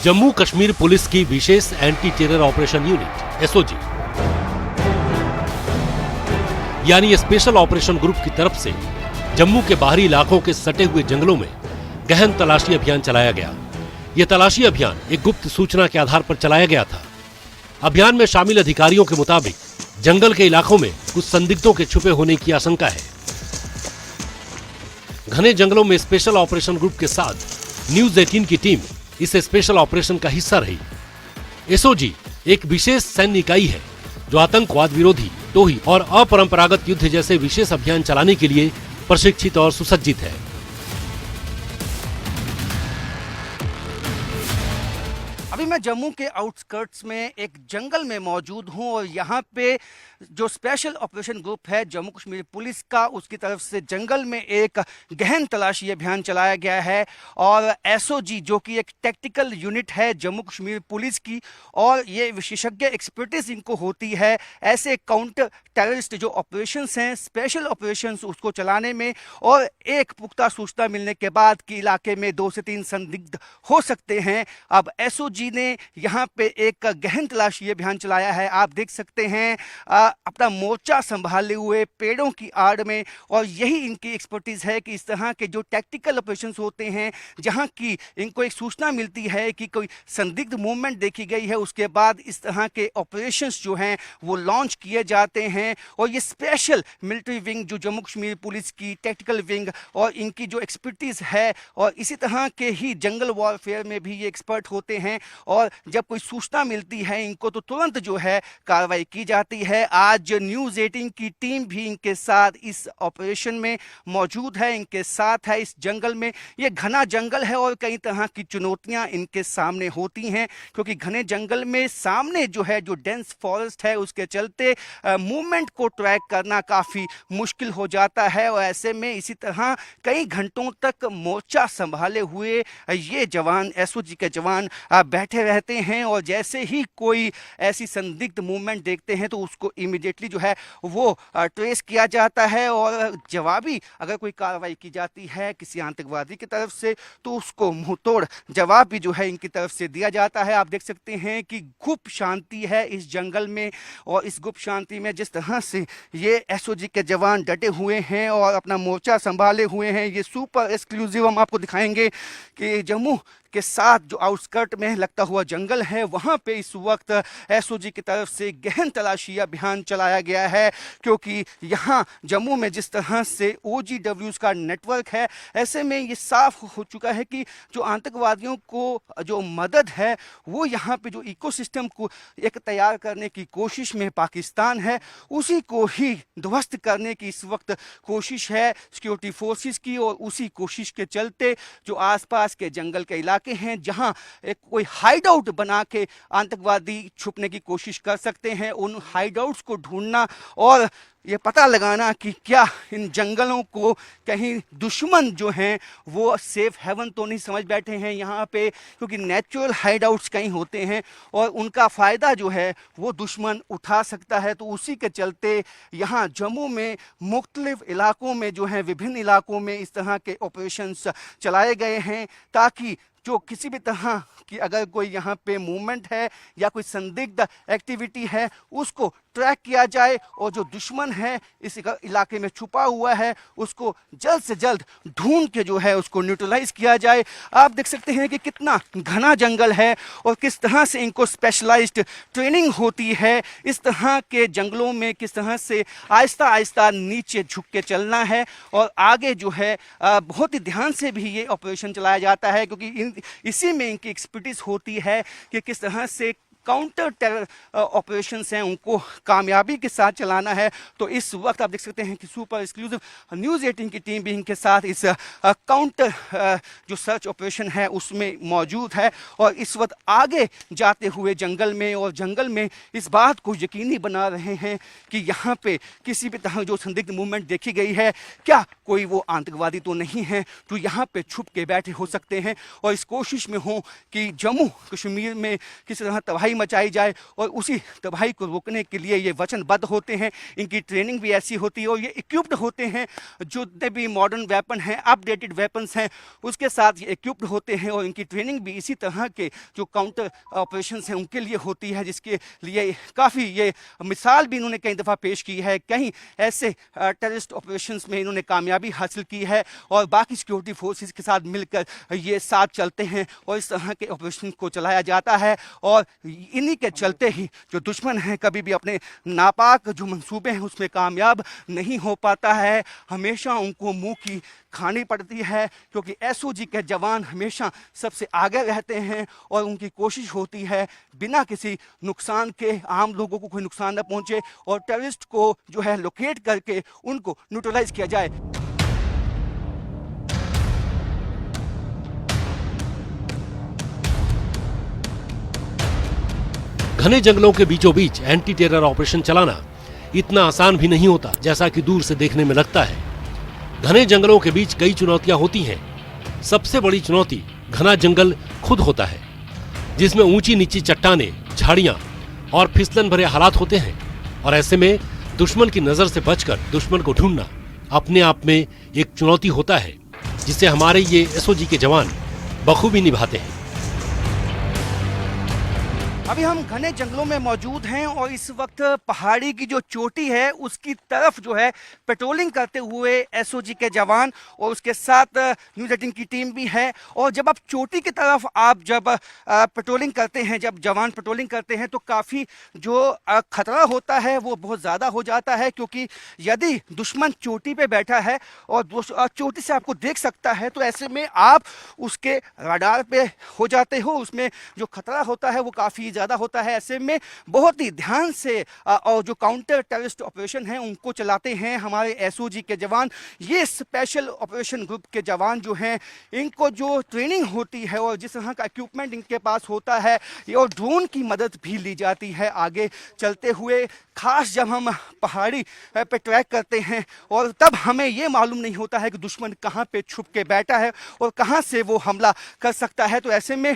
Jammu Kashmir police की विशेष anti terror operation unit SOG यानी स्पेशल ऑपरेशन ग्रुप की तरफ से जम्मू के बाहरी इलाकों के सटे हुए जंगलों में गहन तलाशी अभियान चलाया गया। यह तलाशी अभियान एक गुप्त सूचना के आधार पर चलाया गया था। अभियान में शामिल अधिकारियों के मुताबिक जंगल के इलाकों में कुछ संदिग्धों के छुपे होने की आशंका है। घने जंगलों में स्पेशल ऑपरेशन ग्रुप के साथ न्यूज 18 की टीम इस स्पेशल ऑपरेशन का हिस्सा रही। एसओजी एक विशेष सैन्य इकाई है जो आतंकवाद विरोधी, टोही और अपरंपरागत युद्ध जैसे विशेष अभियान चलाने के लिए प्रशिक्षित और सुसज्जित है। अभी मैं जम्मू के आउटस्कर्ट्स में एक जंगल में मौजूद हूं और यहाँ पे जो स्पेशल ऑपरेशन ग्रुप है जम्मू कश्मीर पुलिस का, उसकी तरफ से जंगल में एक गहन तलाशी अभियान चलाया गया है। और एसओजी जो कि एक टैक्टिकल यूनिट है जम्मू कश्मीर पुलिस की, और ये विशेषज्ञ एक्सपर्टीज इनको होती है ऐसे काउंटर टेररिस्ट जो ऑपरेशंस हैं, स्पेशल ऑपरेशंस, उसको चलाने में। और एक पुख्ता सूचना मिलने के बाद कि इलाके में 2 से 3 संदिग्ध हो सकते हैं, अब एसओजी ने यहाँ पे एक गहन तलाशी अभियान चलाया है। आप देख सकते हैं अपना मोर्चा संभाले हुए पेड़ों की आड़ में, और यही इनकी एक्सपर्टीज है कि इस तरह के जो टैक्टिकल ऑपरेशंस होते हैं, जहाँ की इनको एक सूचना मिलती है कि कोई संदिग्ध मूवमेंट देखी गई है, उसके बाद इस तरह के ऑपरेशंस जो हैं वो लॉन्च किए जाते हैं। और ये स्पेशल मिलिट्री विंग जो जम्मू कश्मीर पुलिस की टैक्टिकल विंग और इनकी जो एक्सपर्टीज है, और इसी तरह के ही जंगल वॉरफेयर में भी ये एक्सपर्ट होते हैं। और जब कोई सूचना मिलती है इनको तो तुरंत जो है कार्रवाई की जाती है। आज न्यूज़ 18 की टीम भी इनके साथ इस ऑपरेशन में मौजूद है, इनके साथ है इस जंगल में। ये घना जंगल है और कई तरह की चुनौतियां इनके सामने होती हैं, क्योंकि घने जंगल में सामने जो है जो डेंस फॉरेस्ट है, उसके चलते मूवमेंट को ट्रैक करना काफ़ी मुश्किल हो जाता है। और ऐसे में इसी तरह कई घंटों तक मोर्चा संभाले हुए ये जवान, एसओजी के जवान बैठे रहते हैं, और जैसे ही कोई ऐसी संदिग्ध मूवमेंट देखते हैं तो उसको इमीडिएटली जो है वो ट्रेस किया जाता है। और जवाबी अगर कोई कार्रवाई की जाती है किसी आतंकवादी की तरफ से तो उसको मुंह तोड़ जवाब भी जो है इनकी तरफ से दिया जाता है। आप देख सकते हैं कि गुप्त शांति है इस जंगल में, और इस गुप्त शांति में जिस तरह से ये एसओजी के जवान डटे हुए हैं और अपना मोर्चा संभाले हुए हैं, ये सुपर एक्सक्लूसिव हम आपको दिखाएंगे कि जम्मू के साथ जो आउटस्कर्ट में लगता हुआ जंगल है, वहाँ पे इस वक्त एसओजी की तरफ से गहन तलाशी अभियान चलाया गया है। क्योंकि यहाँ जम्मू में जिस तरह से ओजीडब्ल्यूज का नेटवर्क है, ऐसे में ये साफ हो चुका है कि जो आतंकवादियों को जो मदद है वो यहाँ पे जो इकोसिस्टम को एक तैयार करने की कोशिश में पाकिस्तान है, उसी को ही ध्वस्त करने की इस वक्त कोशिश है सिक्योरिटी फोर्सेस की। और उसी कोशिश के चलते जो आसपास के जंगल के इलाके हैं, जहां एक कोई हाइड आउट बना के आतंकवादी छुपने की कोशिश कर सकते हैं, उन हाइड आउट्स को ढूंढना और ये पता लगाना कि क्या इन जंगलों को कहीं दुश्मन जो हैं वो सेफ हेवन तो नहीं समझ बैठे हैं यहाँ पे, क्योंकि नेचुरल हाइड आउट्स कहीं होते हैं और उनका फ़ायदा जो है वो दुश्मन उठा सकता है। तो उसी के चलते यहाँ जम्मू में मुख्तलिफ इलाकों में जो है, विभिन्न इलाकों में इस तरह के ऑपरेशंस चलाए गए हैं, ताकि जो किसी भी तरह की अगर कोई यहाँ पे मूवमेंट है या कोई संदिग्ध एक्टिविटी है उसको ट्रैक किया जाए, और जो दुश्मन है इस इलाके में छुपा हुआ है उसको जल्द से जल्द ढूंढ के जो है उसको न्यूट्रलाइज किया जाए। आप देख सकते हैं कि कितना घना जंगल है और किस तरह से इनको स्पेशलाइज्ड ट्रेनिंग होती है। इस तरह के जंगलों में किस तरह से आहिस्ता आहिस्ता नीचे झुक के चलना है, और आगे जो है बहुत ही ध्यान से भी ये ऑपरेशन चलाया जाता है, क्योंकि इसी में इनकी एक्सपर्टीज होती है कि किस तरह से काउंटर टेरर ऑपरेशंस हैं उनको कामयाबी के साथ चलाना है। तो इस वक्त आप देख सकते हैं कि सुपर एक्सक्लूसिव न्यूज़ 18 की टीम भी इनके साथ इस काउंटर जो सर्च ऑपरेशन है उसमें मौजूद है, और इस वक्त आगे जाते हुए जंगल में और जंगल में इस बात को यकीनी बना रहे हैं कि यहाँ पे किसी भी तरह जो संदिग्ध मूवमेंट देखी गई है, क्या कोई वो आतंकवादी तो नहीं है जो यहाँ पे छुप के बैठे हो सकते हैं, और इस कोशिश में हो कि जम्मू कश्मीर में किसी तरह तबाही मचाई जाए और उसी तबाही को रोकने के लिए ये वचनबद्ध होते हैं। इनकी ट्रेनिंग भी ऐसी होती है और ये इक्विप्ड होते हैं, जितने भी मॉडर्न वेपन हैं, अपडेटेड वेपन्स हैं, उसके साथ ये इक्विप्ड होते हैं और इनकी ट्रेनिंग भी इसी तरह के जो काउंटर ऑपरेशंस हैं उनके लिए होती है, जिसके लिए काफ़ी ये मिसाल भी इन्होंने कई दफ़ा पेश की है। कहीं ऐसे टेररिस्ट ऑपरेशंस में इन्होंने कामयाबी हासिल की है और बाकी सिक्योरिटी फोर्सेस के साथ मिलकर ये साथ चलते हैं और इस तरह के ऑपरेशन को चलाया जाता है। और इन्हीं के चलते ही जो दुश्मन है कभी भी अपने नापाक जो मंसूबे हैं उसमें कामयाब नहीं हो पाता है। हमेशा उनको मुंह की खानी पड़ती है, क्योंकि एसओजी के जवान हमेशा सबसे आगे रहते हैं और उनकी कोशिश होती है बिना किसी नुकसान के आम लोगों को कोई नुकसान न पहुंचे और टेररिस्ट को जो है लोकेट करके उनको न्यूट्रलाइज किया जाए। घने जंगलों के बीचों बीच एंटी टेरर ऑपरेशन चलाना इतना आसान भी नहीं होता जैसा कि दूर से देखने में लगता है। घने जंगलों के बीच कई चुनौतियां होती हैं। सबसे बड़ी चुनौती घना जंगल खुद होता है, जिसमें ऊंची नीची चट्टानें, झाड़ियां और फिसलन भरे हालात होते हैं। और ऐसे में दुश्मन की नजर से बचकर दुश्मन को ढूंढना अपने आप में एक चुनौती होता है, जिसे हमारे ये एसओजी के जवान बखूबी निभाते हैं। अभी हम घने जंगलों में मौजूद हैं और इस वक्त पहाड़ी की जो चोटी है उसकी तरफ जो है पेट्रोलिंग करते हुए एसओजी के जवान और उसके साथ न्यूज़ 18 की टीम भी है। और जब आप चोटी की तरफ आप जब पेट्रोलिंग करते हैं, जब जवान पेट्रोलिंग करते हैं, तो काफ़ी जो खतरा होता है वो बहुत ज़्यादा हो जाता है, क्योंकि यदि दुश्मन चोटी पे बैठा है और चोटी से आपको देख सकता है तो ऐसे में आप उसके रडार पे हो जाते हो। उसमें जो खतरा होता है वो काफ़ी ज़्यादा होता है। ऐसे में बहुत ही ध्यान से और जो काउंटर टेररिस्ट ऑपरेशन हैं उनको चलाते हैं हमारे एसओजी के जवान। ये स्पेशल ऑपरेशन ग्रुप के जवान जो हैं, इनको जो ट्रेनिंग होती है और जिस तरह का इक्विपमेंट इनके पास होता है, ये और ड्रोन की मदद भी ली जाती है आगे चलते हुए। खास जब हम पहाड़ी पे ट्रैक करते हैं और तब हमें ये मालूम नहीं होता है कि दुश्मन कहाँ पे छुप के बैठा है और कहाँ से वो हमला कर सकता है। तो ऐसे में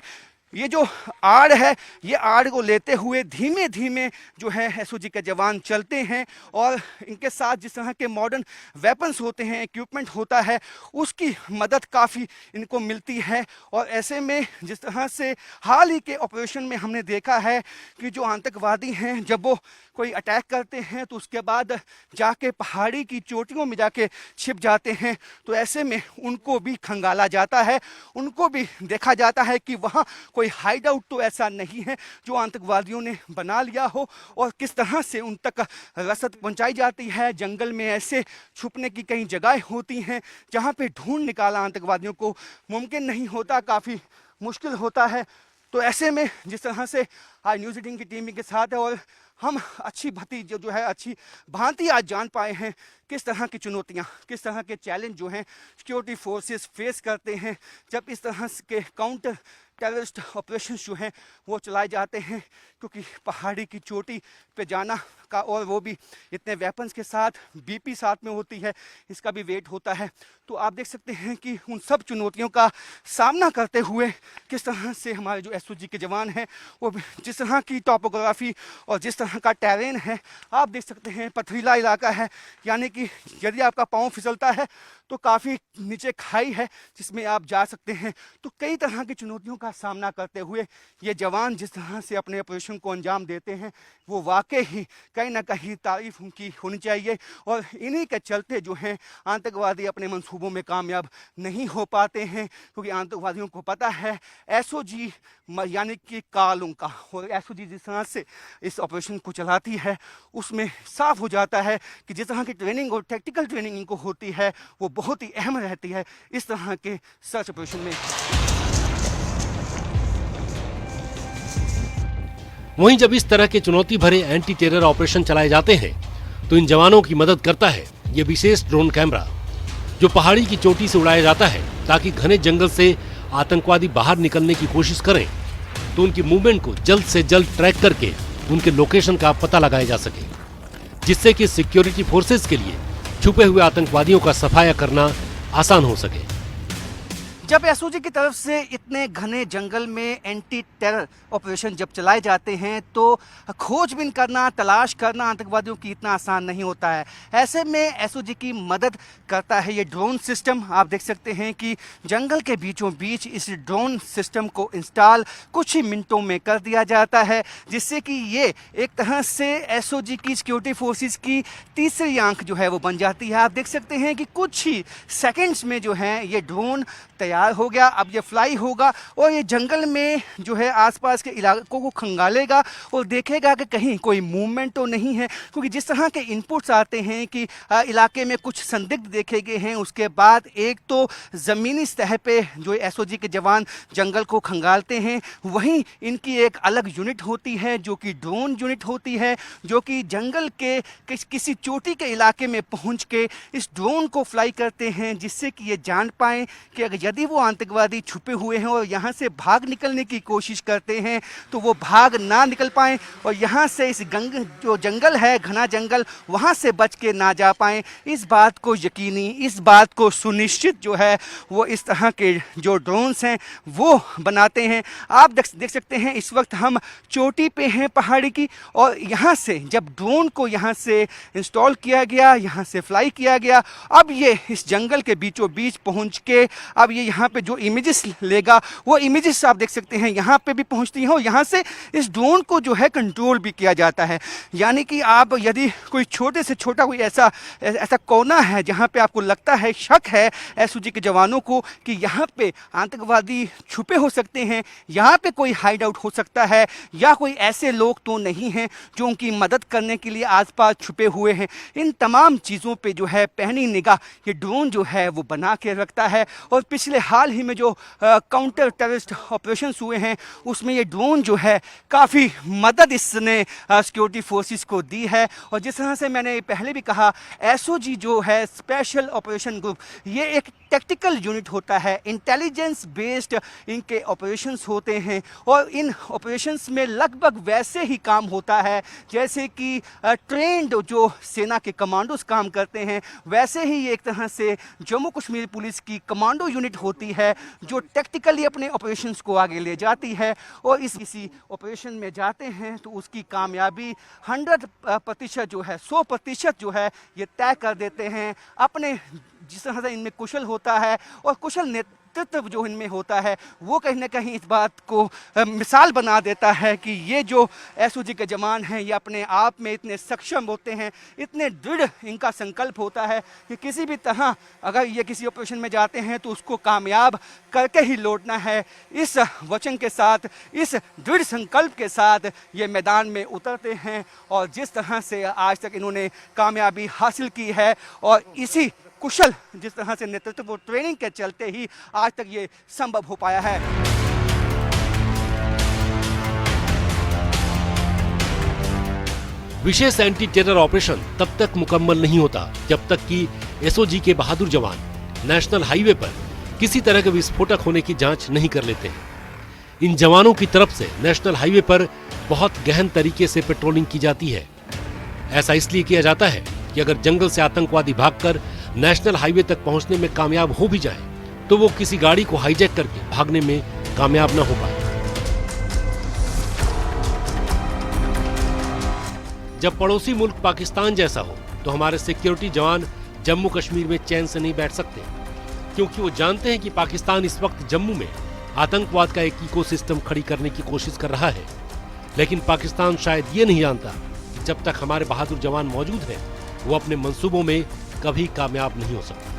ये जो आड़ है, ये आड़ को लेते हुए धीमे धीमे जो है एसओजी के जवान चलते हैं और इनके साथ जिस तरह के मॉडर्न वेपन्स होते हैं, इक्विपमेंट होता है, उसकी मदद काफ़ी इनको मिलती है। और ऐसे में जिस तरह से हाल ही के ऑपरेशन में हमने देखा है कि जो आतंकवादी हैं जब वो कोई अटैक करते हैं तो उसके बाद जाके पहाड़ी की चोटियों में जाके छिप जाते हैं, तो ऐसे में उनको भी खंगाला जाता है, उनको भी देखा जाता है कि वहाँ कोई हाइड आउट तो ऐसा नहीं है जो आतंकवादियों ने बना लिया हो और किस तरह से उन तक रसद पहुंचाई जाती है। जंगल में ऐसे छुपने की कई जगह होती हैं जहां पे ढूंढ निकालना आतंकवादियों को मुमकिन नहीं होता, काफ़ी मुश्किल होता है। तो ऐसे में जिस तरह से आज न्यूज़ 18 की टीम के साथ है और हम अच्छी भांति आज जान पाए हैं किस तरह की चुनौतियां, किस तरह के चैलेंज जो हैं सिक्योरिटी फोर्सेस फेस करते हैं जब इस तरह के काउंटर टेररिस्ट ऑपरेशंस जो हैं वो चलाए जाते हैं, क्योंकि पहाड़ी की चोटी पे जाना का और वो भी इतने वेपन्स के साथ, बीपी साथ में होती है, इसका भी वेट होता है। तो आप देख सकते हैं कि उन सब चुनौतियों का सामना करते हुए किस तरह से हमारे जो एसओजी के जवान हैं वो जिस तरह की टॉपोग्राफी और जिस तरह का टेरेन है, आप देख सकते हैं पथरीला इलाका है, यानी कि यदि आपका पाँव फिसलता है तो काफ़ी नीचे खाई है जिसमें आप जा सकते हैं। तो कई तरह की चुनौतियों का सामना करते हुए ये जवान जिस तरह से अपने ऑपरेशन को अंजाम देते हैं वो वाकई ही कहीं ना कहीं तारीफ उनकी होनी चाहिए। और इन्हीं के चलते जो हैं आतंकवादी अपने मंसूबों में कामयाब नहीं हो पाते हैं, क्योंकि आतंकवादियों को पता है एसओजी यानी कि काल उनका, और एसओजी जिस तरह से इस ऑपरेशन को चलाती है उसमें साफ हो जाता है कि जिस तरह की ट्रेनिंग और टैक्टिकल ट्रेनिंग इनको होती है वो बहुत ही अहम रहती है इस तरह के सर्च ऑपरेशन में। वहीं जब इस तरह के चुनौती भरे एंटी टेरर ऑपरेशन चलाए जाते हैं तो इन जवानों की मदद करता है ये विशेष ड्रोन कैमरा, जो पहाड़ी की चोटी से उड़ाया जाता है ताकि घने जंगल से आतंकवादी बाहर निकलने की कोशिश करें तो उनकी मूवमेंट को जल्द से जल्द ट्रैक करके उनके लोकेशन का पता लगाया जा सके, जिससे कि सिक्योरिटी फोर्सेस के लिए छुपे हुए आतंकवादियों का सफाया करना आसान हो सके। जब एसओजी की तरफ से इतने घने जंगल में एंटी टेरर ऑपरेशन जब चलाए जाते हैं तो खोजबीन करना, तलाश करना आतंकवादियों की इतना आसान नहीं होता है। ऐसे में एसओजी की मदद करता है ये ड्रोन सिस्टम। आप देख सकते हैं कि जंगल के बीचों बीच इस ड्रोन सिस्टम को इंस्टॉल कुछ ही मिनटों में कर दिया जाता है, जिससे कि ये एक तरह से एसओजी की सिक्योरिटी फोर्सेस की तीसरी आंख जो है वो बन जाती है। आप देख सकते हैं कि कुछ ही सेकंड्स में जो है ये ड्रोन तैयार हो गया। अब ये फ्लाई होगा और ये जंगल में जो है आसपास के इलाकों को खंगालेगा और देखेगा कि कहीं कोई मूवमेंट तो नहीं है, क्योंकि जिस तरह के इनपुट्स आते हैं कि इलाके में कुछ संदिग्ध देखे गए हैं, उसके बाद एक तो ज़मीनी सतह पे जो एसओजी के जवान जंगल को खंगालते हैं, वहीं इनकी एक अलग यूनिट होती है जो कि ड्रोन यूनिट होती है, जो कि जंगल के किसी चोटी के इलाके में पहुंच के इस ड्रोन को फ्लाई करते हैं, जिससे कि ये जान पाएँ कि अगर यदि वो आतंकवादी छुपे हुए हैं और यहाँ से भाग निकलने की कोशिश करते हैं तो वो भाग ना निकल पाएँ और यहाँ से इस जो जंगल है, घना जंगल, वहाँ से बच के ना जा पाएँ। इस बात को यकीनी, इस बात को सुनिश्चित जो है वो इस तरह के जो ड्रोन्स हैं वो बनाते हैं। आप देख सकते हैं इस वक्त हम चोटी पे हैं पहाड़ी की, और यहाँ से जब ड्रोन को यहाँ से इंस्टॉल किया गया, यहाँ से फ्लाई किया गया, अब ये इस जंगल के बीचों बीच पहुँच के अब ये यहाँ पे जो इमेजेस लेगा वो इमेजेस आप देख सकते हैं यहाँ पे भी पहुँचती हैं और यहाँ से इस ड्रोन को जो है कंट्रोल भी किया जाता है। यानी कि आप यदि कोई छोटे से छोटा कोई ऐसा कोना है जहाँ पे आपको लगता है, शक है एसओजी के जवानों को कि यहाँ पे आतंकवादी छुपे हो सकते हैं, यहाँ पे कोई हाइड आउट हो सकता है या कोई ऐसे लोग तो नहीं हैं जो उनकी मदद करने के लिए आसपास छुपे हुए हैं, इन तमाम चीज़ों पे जो है पैनी निगाह ये ड्रोन जो है वो बना के रखता है। और पिछले हाल ही में जो काउंटर टेररिस्ट ऑपरेशंस हुए हैं उसमें ये ड्रोन जो है काफ़ी मदद इसने सिक्योरिटी फोर्सेस को दी है। और जिस तरह से मैंने पहले भी कहा, एसओजी जो है स्पेशल ऑपरेशन ग्रुप, ये एक टैक्टिकल यूनिट होता है, इंटेलिजेंस बेस्ड इनके ऑपरेशंस होते हैं और इन ऑपरेशंस में लगभग वैसे ही काम होता है जैसे कि ट्रेंड जो सेना के कमांडोज काम करते हैं, वैसे ही एक तरह से जम्मू कश्मीर पुलिस की कमांडो यूनिट होती है जो टैक्टिकली अपने ऑपरेशंस को आगे ले जाती है। और किसी ऑपरेशन में जाते हैं तो उसकी कामयाबी 100% जो है, 100% जो है ये तय कर देते हैं अपने, जिस तरह से इनमें कुशल होता है और कुशल नेतृत्व जो इनमें होता है वो कहीं ना कहीं इस बात को मिसाल बना देता है कि ये जो एसओजी के जवान हैं ये अपने आप में इतने सक्षम होते हैं, इतने दृढ़ इनका संकल्प होता है कि किसी भी तरह अगर ये किसी ऑपरेशन में जाते हैं तो उसको कामयाब करके ही लौटना है। इस वचन के साथ, इस दृढ़ संकल्प के साथ ये मैदान में उतरते हैं और जिस तरह से आज तक इन्होंने कामयाबी हासिल की है और इसी कुशल जिस तरह से नेतृत्व और ट्रेनिंग के चलते ही आज तक ये संभव हो पाया है। विशेष एंटी टेरर ऑपरेशन तब तक मुकम्मल नहीं होता जब तक कि एसओजी के बहादुर जवान नेशनल हाईवे पर किसी तरह के विस्फोटक होने की जांच नहीं कर लेते हैं। इन जवानों की तरफ से नेशनल हाईवे पर बहुत गहन तरीके से पेट्रोलिंग की जाती है। ऐसा इसलिए किया जाता है कि अगर जंगल से आतंकवादी भागकर नेशनल हाईवे तक पहुंचने में कामयाब हो भी जाए तो वो किसी गाड़ी को हाईजैक करके भागने में कामयाब न हो पाए। जब पड़ोसी मुल्क पाकिस्तान जैसा हो तो हमारे सिक्योरिटी जवान जम्मू कश्मीर में चैन से नहीं बैठ सकते, क्योंकि वो जानते हैं कि पाकिस्तान इस वक्त जम्मू में आतंकवाद का एक इकोसिस्टम खड़ी करने की कोशिश कर रहा है। लेकिन पाकिस्तान शायद ये नहीं जानता कि जब तक हमारे बहादुर जवान मौजूद हैं वो अपने मंसूबों में कभी कामयाब नहीं हो सकता।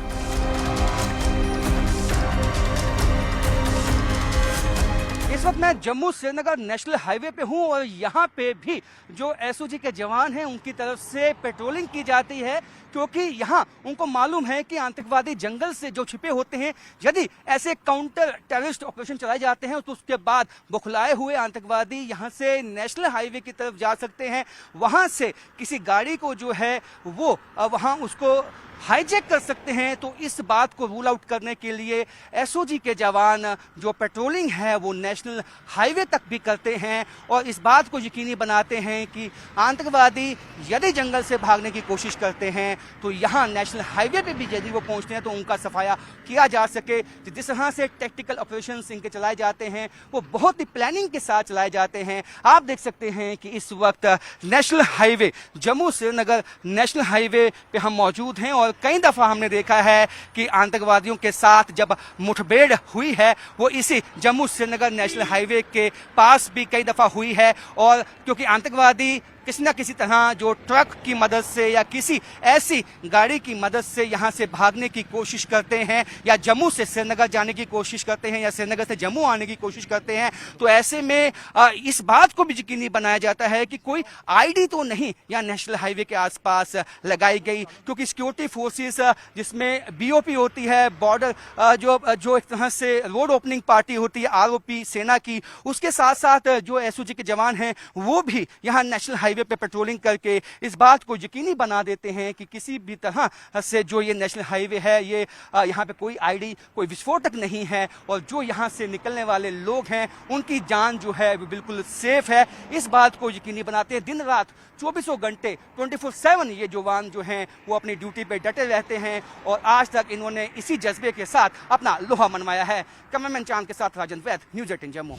इस वक्त मैं जम्मू श्रीनगर नेशनल हाईवे पे हूँ और यहाँ पे भी जो एसओजी के जवान हैं उनकी तरफ से पेट्रोलिंग की जाती है, क्योंकि यहाँ उनको मालूम है कि आतंकवादी जंगल से जो छिपे होते हैं, यदि ऐसे काउंटर टेररिस्ट ऑपरेशन चलाए जाते हैं तो उसके बाद बौखलाए हुए आतंकवादी यहाँ से नेशनल हाईवे की तरफ जा सकते हैं। वहाँ से किसी गाड़ी को जो है वो वहाँ उसको हाईजैक कर सकते हैं, तो इस बात को रूल आउट करने के लिए एसओजी के जवान जो पेट्रोलिंग है वो नेशनल हाईवे तक भी करते हैं और इस बात को यकीनी बनाते हैं कि आतंकवादी यदि जंगल से भागने की कोशिश करते हैं तो यहाँ नेशनल हाईवे पे भी यदि वो पहुँचते हैं तो उनका सफाया किया जा सके। तो जिस तरह से टेक्टिकल ऑपरेशन इनके चलाए जाते हैं वो बहुत ही प्लानिंग के साथ चलाए जाते हैं। आप देख सकते हैं कि इस वक्त national highway Jammu Srinagar national highway पे हम मौजूद हैं और कई दफा हमने देखा है कि आतंकवादियों के साथ जब मुठभेड़ हुई है वो इसी जम्मू श्रीनगर नेशनल हाईवे के पास भी कई दफा हुई है। और क्योंकि आतंकवादी किसी न किसी तरह जो ट्रक की मदद से या किसी ऐसी गाड़ी की मदद से यहाँ से भागने की कोशिश करते हैं या जम्मू से श्रीनगर जाने की कोशिश करते हैं या श्रीनगर से जम्मू आने की कोशिश करते हैं, तो ऐसे में इस बात को भी यकीनी बनाया जाता है कि कोई आईडी तो नहीं यहाँ नेशनल हाईवे के आसपास लगाई गई, क्योंकि सिक्योरिटी फोर्सेस जिसमें बीओपी होती है, बॉर्डर जो एक तरह से रोड ओपनिंग पार्टी होती है आरओपी सेना की, उसके साथ साथ जो एसओजी के जवान हैं वो भी यहाँ नेशनल हाईवे पे पेट्रोलिंग करके इस बात को यकीनी बना देते हैं कि किसी भी तरह से जो ये नेशनल हाईवे है ये यहाँ पे कोई आईडी कोई विस्फोटक नहीं है और जो यहाँ से निकलने वाले लोग हैं उनकी जान जो है वो बिल्कुल सेफ है। इस बात को यकीनी बनाते हैं। दिन रात 24 घंटे 24/7 ये जवान जो हैं वो अपनी ड्यूटी पे डटे रहते हैं और आज तक इन्होंने इसी जज्बे के साथ अपना लोहा मनवाया है। कैमरामैन चांद के साथ राजन वैद, न्यूज़ 18 जम्मू।